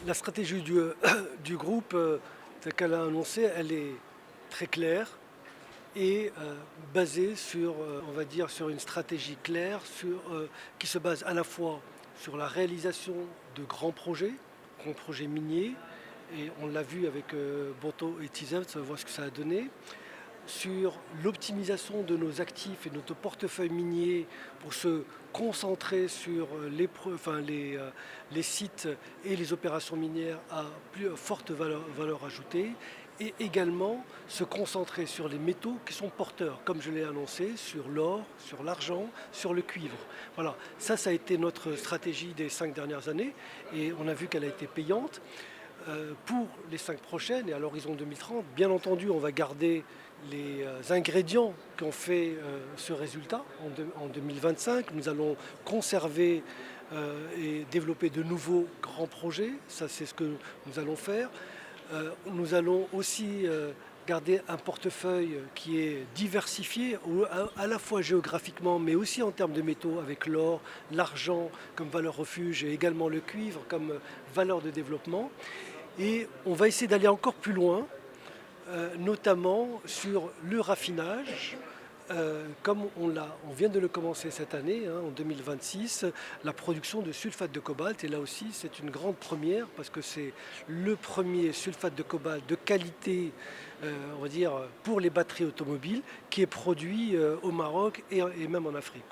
La stratégie du groupe, telle qu'elle a annoncé, elle est très claire et basée sur, on va dire, sur une stratégie claire qui se base à la fois sur la réalisation de grands projets miniers, et on l'a vu avec Boto et Tizem, on voit ce que ça a donné, sur l'optimisation de nos actifs et notre portefeuille minier pour se concentrer sur les sites et les opérations minières à plus forte valeur ajoutée, et également se concentrer sur les métaux qui sont porteurs, comme je l'ai annoncé, sur l'or, sur l'argent, sur le cuivre. Voilà, ça a été notre stratégie des 5 dernières années et on a vu qu'elle a été payante. Pour les 5 prochaines et à l'horizon 2030, bien entendu, on va garder les ingrédients qui ont fait ce résultat en 2025. Nous allons conserver et développer de nouveaux grands projets. Ça, c'est ce que nous allons faire. Nous allons aussi garder un portefeuille qui est diversifié à la fois géographiquement mais aussi en termes de métaux avec l'or, l'argent comme valeur refuge et également le cuivre comme valeur de développement. Et on va essayer d'aller encore plus loin, notamment sur le raffinage, comme on vient de le commencer cette année, hein, en 2026, la production de sulfate de cobalt. Et là aussi, c'est une grande première parce que c'est le premier sulfate de cobalt de qualité, on va dire, pour les batteries automobiles qui est produit au Maroc et même en Afrique.